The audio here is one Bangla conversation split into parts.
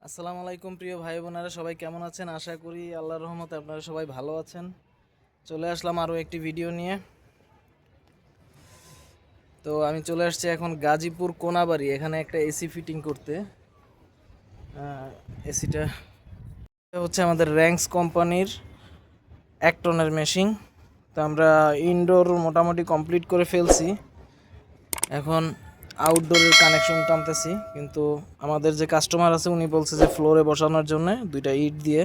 আসসালামু আলাইকুম প্রিয় ভাই বোনেরা, সবাই কেমন আছেন? আশা করি আল্লাহর রহমতে আপনারা সবাই ভালো আছেন। চলে আসলাম আরও একটি ভিডিও নিয়ে। তো আমি চলে আসছি এখন গাজীপুর কোনাবাড়ি, এখানে একটা এসি ফিটিং করতে। এসিটা হচ্ছে আমাদের র্যাঙ্কস কোম্পানির 1 টনের মেশিন। তো আমরা ইনডোর মোটামুটি কমপ্লিট করে ফেলছি, এখন আউটডোরের কানেকশন টানতেছি। কিন্তু আমাদের যে কাস্টমার আছে উনি বলছে যে ফ্লোরে বসানোর জন্য 2টা ইট দিয়ে।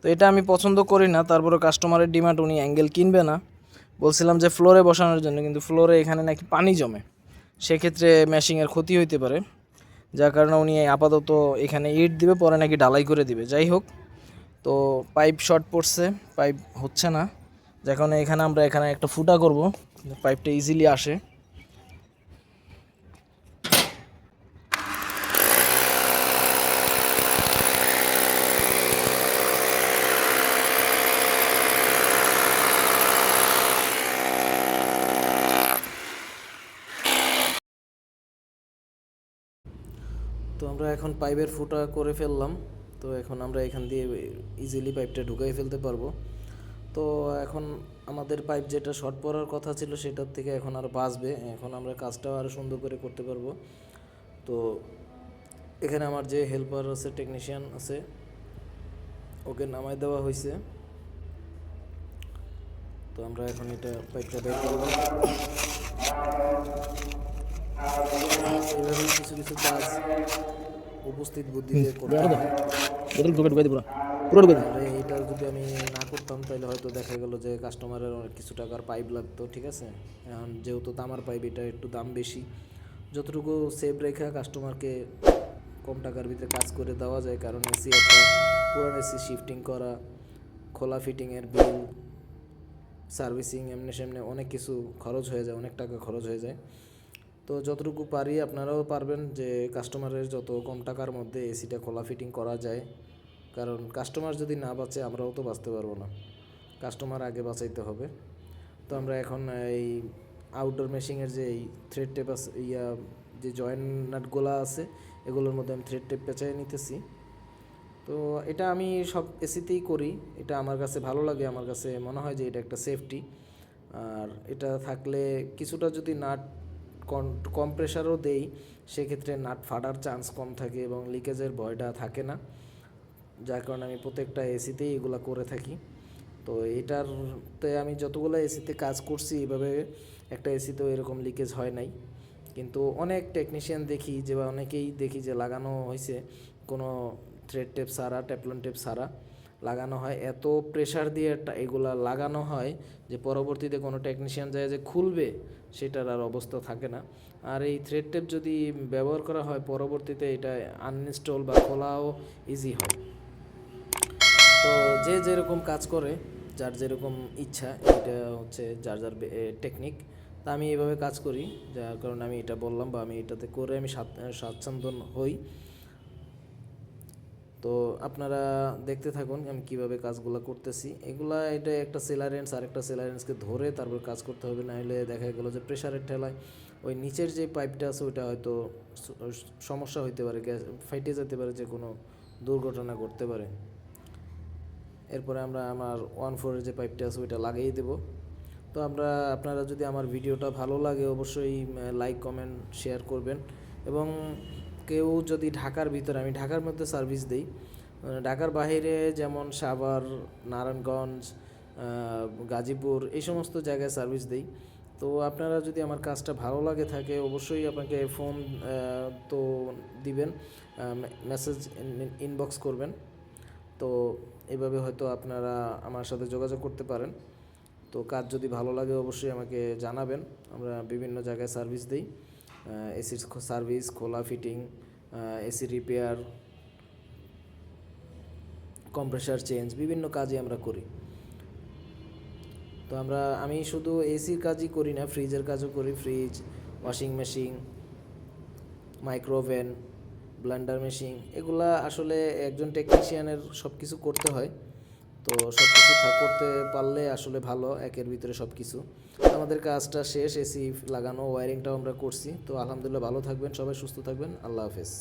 তো এটা আমি পছন্দ করি না, তারপরে কাস্টমারের ডিমান্ড, উনি অ্যাঙ্গেল কিনবে না। বলছিলাম যে ফ্লোরে বসানোর জন্য, কিন্তু ফ্লোরে এখানে নাকি পানি জমে, সেক্ষেত্রে ম্যাশিংয়ের ক্ষতি হইতে পারে, যার কারণে উনি আপাতত এখানে ইট দিবে, পরে নাকি ঢালাই করে দিবে। যাই হোক, তো পাইপ শর্ট পড়ছে, পাইপ হচ্ছে না, যখন এখানে একটা ফুটা করব, পাইপটা ইজিলি আসে। তো আমরা এখন পাইপের ফুটা করে ফেললাম। তো এখন আমরা এখান দিয়ে ইজিলি পাইপটা ঢুকাই ফেলতে পারবো। তো এখন আমাদের পাইপ যেটা শর্ট পড়ার কথা ছিল সেটার থেকে এখন আর বাঁচবে, এখন আমরা কাজটাও আরও সুন্দর করে করতে পারবো। তো এখানে আমার যে হেল্পার আছে, টেকনিশিয়ান আছে, ওকে নামাই দেওয়া হয়েছে। তো আমরা এখন এটা পাইপটা বের করবো। এইভাবে কিছু কিছু কাজ উপস্থিত বুদ্ধি দিয়ে করতে হয়। তাহলে এটা যদি আমি না করতাম তাহলে হয়তো দেখা গেল যে কাস্টমারের অনেক কিছু টাকার পাইপ লাগতো, ঠিক আছে। এখন যেহেতু তামার পাইপ, এটা একটু দাম বেশি, যতটুকু সেভ রেখা কাস্টমারকে কম টাকার ভিতরে কাজ করে দেওয়া যায়। কারণ এসি একটা পুরান এসি শিফটিং করা, খোলা ফিটিংয়ের বিল, সার্ভিসিং, এমনি সেমনি অনেক কিছু খরচ হয়ে যায়, অনেক টাকা খরচ হয়ে যায়। তো যতটুকু পারি আপনারাও পারবেন যে কাস্টমারের যত কম টাকার মধ্যে এসিটা খোলা ফিটিং করা যায়। কারণ কাস্টমার যদি না বাঁচে আমরাও তো বাঁচতে পারবো না, কাস্টমার আগে বাঁচাইতে হবে। তো আমরা এখন এই আউটডোর মেশিংয়ের যে এই থ্রেড টেপ আছে, যে জয়েন্ট নাটগুলো আছে, এগুলোর মধ্যে আমি থ্রেড টেপ পেঁচাই নিতেছি। তো এটা আমি সব এসিতেই করি, এটা আমার কাছে ভালো লাগে, আমার কাছে মনে হয় যে এটা একটা সেফটি। আর এটা থাকলে কিছুটা যদি নাট কম প্রেশারও দেই, সেক্ষেত্রে নাট ফাটার চান্স কম থাকে এবং লিকেজের ভয়টা থাকে না, যার কারণে আমি প্রত্যেকটা এসিতেই এগুলো করে থাকি। তো এটারতে আমি যতগুলো এসিতে কাজ করছি এভাবে একটা এসিতেও এরকম লিকেজ হয় নাই। কিন্তু অনেক টেকনিশিয়ান দেখি যে, বা অনেকেই দেখি যে লাগানো হয়েছে কোনো থ্রেড টেপ ছাড়া, ট্যাপলন টেপ ছাড়া লাগানো হয়, এত প্রেশার দিয়ে এগুলা লাগানো হয় যে পরবর্তীতে কোনো টেকনিশিয়ান যায় যে খুলবে সেটার আর অবস্থা থাকে না। আর এই থ্রেড টেপ যদি ব্যবহার করা হয় পরবর্তীতে এটা আনইনস্টল বা খোলাও ইজি হয়। তো যে যেরকম কাজ করে, যার যেরকম ইচ্ছা, এটা হচ্ছে যার যার টেকনিক। তা আমি এইভাবে কাজ করি, যার কারণে আমি এটা বললাম, বা আমি এটাতে করে আমি স্বাচ্ছন্দ্য হই। তো আপনারা দেখতে থাকুন আমি কিভাবে কাজগুলো করতেছি। এটা একটা সেলারেন্স আর একটা সেলারেন্সকে ধরে তারপর কাজ করতে হবে, নাহলে দেখা গেল যে প্রেশারের ঠেলায় ওই নিচের যে পাইপটা আছে ওইটা হয়তো সমস্যা হইতে পারে, গ্যাস ফাইটে যেতে পারে, যে কোনো দুর্ঘটনা ঘটতে পারে। এরপরে আমরা আমার 1/4-এর যে পাইপটা আছে ওইটা লাগিয়ে দেব। তো আপনারা যদি আমার ভিডিওটা ভালো লাগে অবশ্যই লাইক, কমেন্ট, শেয়ার করবেন। এবং কেউ যদি ঢাকার ভিতরে, আমি ঢাকার মধ্যে সার্ভিস দিই, ঢাকার বাইরে যেমন সাভার, নারায়ণগঞ্জ, গাজীপুর, এই সমস্ত জায়গায় সার্ভিস দিই। তো আপনারা যদি আমার কাজটা ভালো লাগে থাকে অবশ্যই আপনাকে ফোন তো দিবেন, মেসেজ ইনবক্স করবেন। তো এভাবে হয়তো আপনারা আমার সাথে যোগাযোগ করতে পারেন। তো কাজ যদি ভালো লাগে অবশ্যই আমাকে জানাবেন। আমরা বিভিন্ন জায়গায় সার্ভিস দিই, এসির সার্ভিস, খোলা fitting, AC repair, compressor change, বিভিন্ন কাজই আমরা করি। তো আমি শুধু এসির কাজই করি না, ফ্রিজের কাজও করি। Fridge, washing machine, micro oven, blender machine, এগুলা আসলে একজন টেকনিশিয়ানের সব কিছু করতে হয়। তো সব কিছু করতে পারলে আসলে ভালো, একের ভিতরে সব কিছু। আমাদের কাজটা শেষ, এসি লাগানো, ওয়্যারিংটাও আমরা করছি। তো আলহামদুলিল্লাহ, ভালো থাকবেন সবাই, সুস্থ থাকবেন, আল্লাহ হাফেজ।